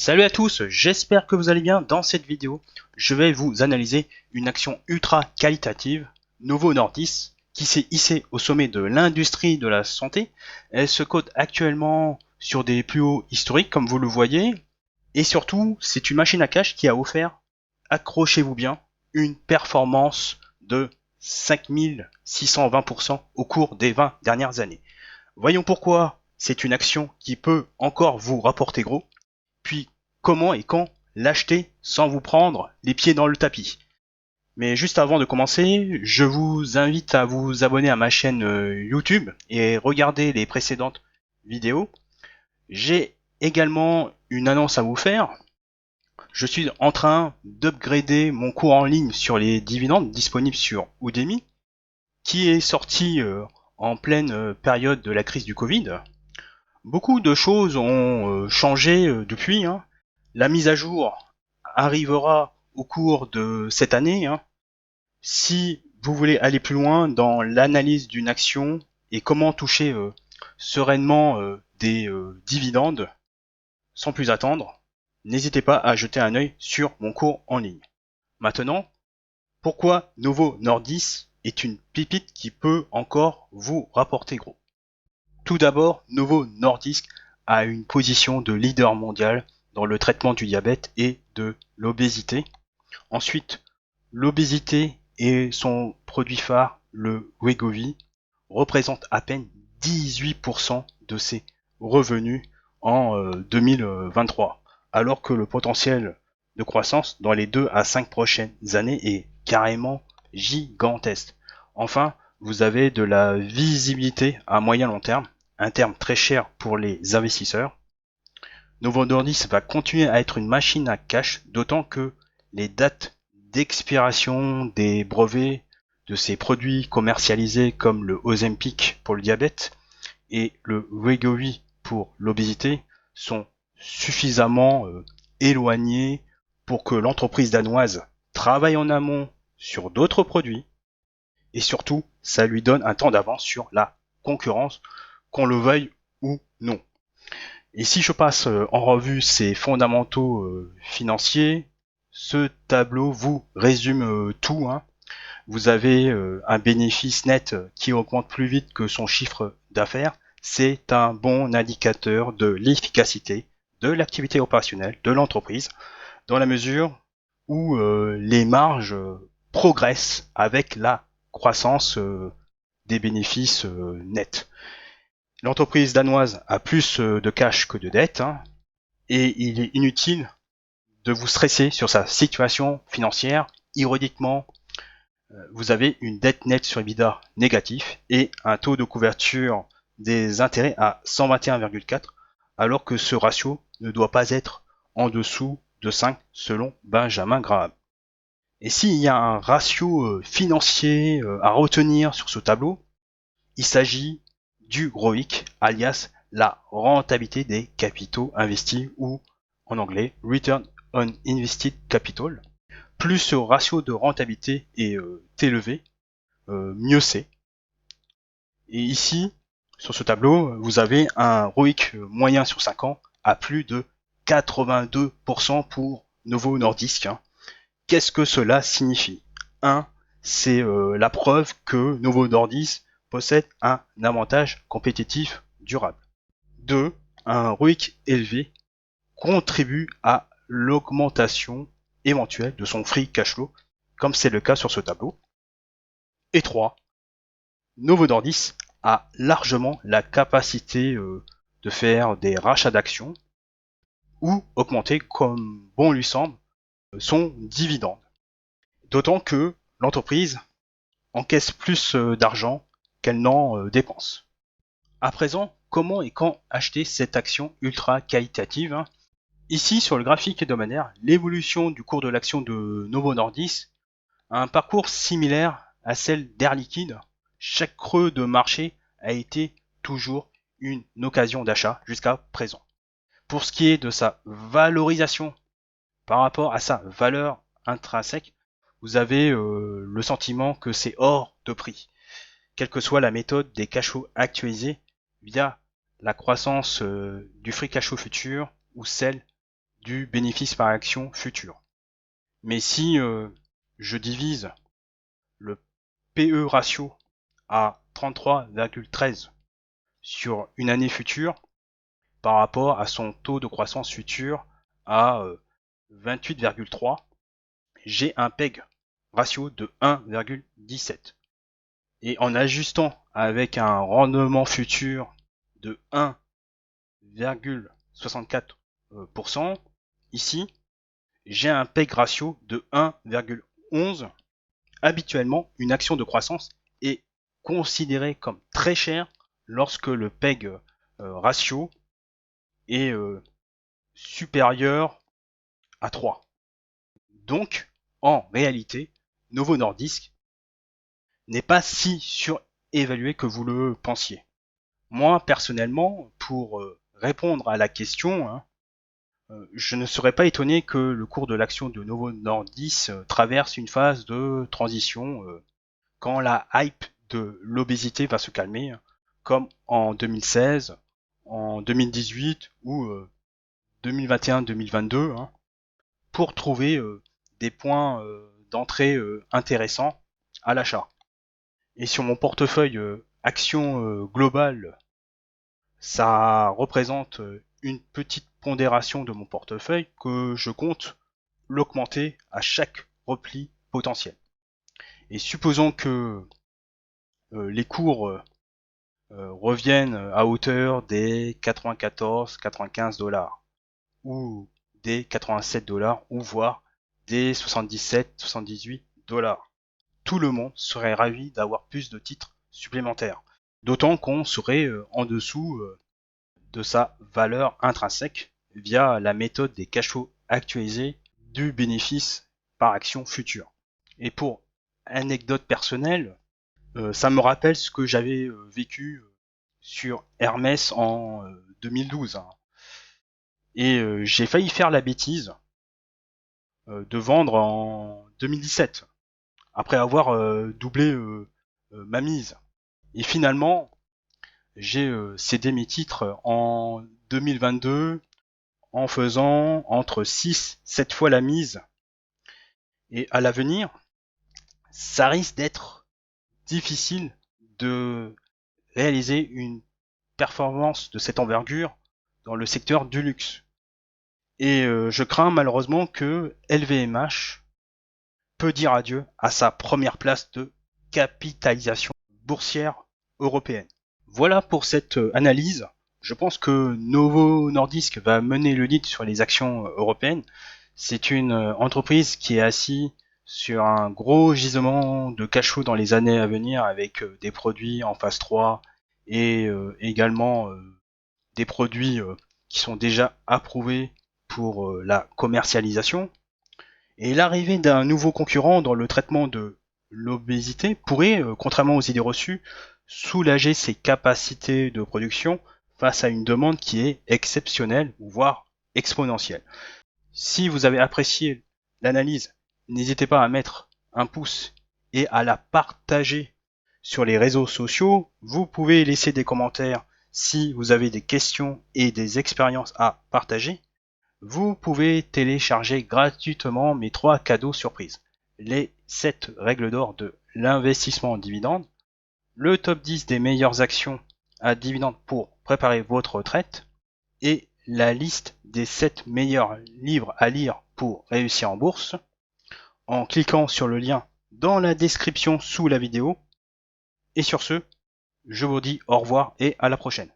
Salut à tous, j'espère que vous allez bien. Dans cette vidéo, je vais vous analyser une action ultra qualitative, Novo Nordisk, qui s'est hissée au sommet de l'industrie de la santé. Elle se cote actuellement sur des plus hauts historiques, comme vous le voyez. Et surtout, c'est une machine à cash qui a offert, accrochez-vous bien, une performance de 5620% au cours des 20 dernières années. Voyons pourquoi c'est une action qui peut encore vous rapporter gros. Puis comment et quand l'acheter sans vous prendre les pieds dans le tapis. Mais juste avant de commencer, je vous invite à vous abonner à ma chaîne YouTube et regarder les précédentes vidéos. J'ai également une annonce à vous faire. Je suis en train d'upgrader mon cours en ligne sur les dividendes disponible sur Udemy, qui est sorti en pleine période de la crise du Covid. Beaucoup de choses ont changé depuis. La mise à jour arrivera au cours de cette année. Si vous voulez aller plus loin dans l'analyse d'une action et comment toucher sereinement des dividendes sans plus attendre, n'hésitez pas à jeter un œil sur mon cours en ligne. Maintenant, pourquoi Novo Nordisk est une pépite qui peut encore vous rapporter gros? Tout d'abord, Novo Nordisk a une position de leader mondial dans le traitement du diabète et de l'obésité. Ensuite, l'obésité et son produit phare, le Wegovy, représentent à peine 18% de ses revenus en 2023, alors que le potentiel de croissance dans les 2 à 5 prochaines années est carrément gigantesque. Enfin, vous avez de la visibilité à moyen long terme, un terme très cher pour les investisseurs. Novo Nordisk va continuer à être une machine à cash, d'autant que les dates d'expiration des brevets de ces produits commercialisés comme le Ozempic pour le diabète et le Wegovy pour l'obésité sont suffisamment éloignés pour que l'entreprise danoise travaille en amont sur d'autres produits et surtout ça lui donne un temps d'avance sur la concurrence, qu'on le veuille ou non. Et si je passe en revue ces fondamentaux financiers, ce tableau vous résume tout. Vous avez un bénéfice net qui augmente plus vite que son chiffre d'affaires. C'est un bon indicateur de l'efficacité de l'activité opérationnelle de l'entreprise, dans la mesure où les marges progressent avec la croissance des bénéfices nets. L'entreprise danoise a plus de cash que de dettes, et il est inutile de vous stresser sur sa situation financière. Ironiquement, vous avez une dette nette sur EBITDA négatif et un taux de couverture des intérêts à 121,4, alors que ce ratio ne doit pas être en dessous de 5 selon Benjamin Graham. Et s'il y a un ratio financier à retenir sur ce tableau, il s'agit du ROIC, alias la rentabilité des capitaux investis, ou en anglais Return on Invested Capital. Plus ce ratio de rentabilité est élevé, mieux c'est. Et ici, sur ce tableau, vous avez un ROIC moyen sur 5 ans à plus de 82% pour Novo Nordisk. Qu'est-ce que cela signifie? 1. C'est la preuve que Novo Nordisk possède un avantage compétitif durable. 2. Un ROIC élevé contribue à l'augmentation éventuelle de son free cash flow, comme c'est le cas sur ce tableau. Et 3. Novo Nordisk a largement la capacité de faire des rachats d'actions ou augmenter, comme bon lui semble, son dividende. D'autant que l'entreprise encaisse plus d'argent qu'elle n'en dépense. À présent, comment et quand acheter cette action ultra qualitative? Ici, sur le graphique hebdomadaire, l'évolution du cours de l'action de Novo Nordisk a un parcours similaire à celle d'Air Liquide. Chaque creux de marché a été toujours une occasion d'achat jusqu'à présent. Pour ce qui est de sa valorisation par rapport à sa valeur intrinsèque, vous avez le sentiment que c'est hors de prix, quelle que soit la méthode des cash flows actualisés via la croissance du free cash flow futur ou celle du bénéfice par action futur. Mais si je divise le PE ratio à 33,13 sur une année future par rapport à son taux de croissance futur à 28,3, j'ai un PEG ratio de 1,17. Et en ajustant avec un rendement futur de 1,64%, ici, j'ai un PEG ratio de 1,11. Habituellement, une action de croissance est considérée comme très chère lorsque le PEG ratio est supérieur à 3. Donc, en réalité, Novo Nordisk n'est pas si surévalué que vous le pensiez. Moi, personnellement, pour répondre à la question, je ne serais pas étonné que le cours de l'action de Novo Nordisk traverse une phase de transition quand la hype de l'obésité va se calmer, comme en 2016, en 2018 ou 2021-2022, pour trouver des points d'entrée intéressants à l'achat. Et sur mon portefeuille action globale, ça représente une petite pondération de mon portefeuille que je compte l'augmenter à chaque repli potentiel. Et supposons que les cours reviennent à hauteur des 94-95 dollars ou des 87 dollars ou voire des 77-78 dollars. Tout le monde serait ravi d'avoir plus de titres supplémentaires. D'autant qu'on serait en dessous de sa valeur intrinsèque via la méthode des cash flows actualisés du bénéfice par action future. Et pour anecdote personnelle, ça me rappelle ce que j'avais vécu sur Hermès en 2012. Et j'ai failli faire la bêtise de vendre en 2017, après avoir doublé ma mise. Et finalement, j'ai cédé mes titres en 2022 en faisant entre 6-7 fois la mise. Et à l'avenir, ça risque d'être difficile de réaliser une performance de cette envergure dans le secteur du luxe. Et je crains malheureusement que LVMH peut dire adieu à sa première place de capitalisation boursière européenne. Voilà pour cette analyse. Je pense que Novo Nordisk va mener le lead sur les actions européennes. C'est une entreprise qui est assise sur un gros gisement de cash flow dans les années à venir avec des produits en phase 3 et également des produits qui sont déjà approuvés pour la commercialisation. Et l'arrivée d'un nouveau concurrent dans le traitement de l'obésité pourrait, contrairement aux idées reçues, soulager ses capacités de production face à une demande qui est exceptionnelle, voire exponentielle. Si vous avez apprécié l'analyse, n'hésitez pas à mettre un pouce et à la partager sur les réseaux sociaux. Vous pouvez laisser des commentaires si vous avez des questions et des expériences à partager. Vous pouvez télécharger gratuitement mes 3 cadeaux surprises. Les 7 règles d'or de l'investissement en dividendes, le top 10 des meilleures actions à dividendes pour préparer votre retraite et la liste des 7 meilleurs livres à lire pour réussir en bourse en cliquant sur le lien dans la description sous la vidéo. Et sur ce, je vous dis au revoir et à la prochaine.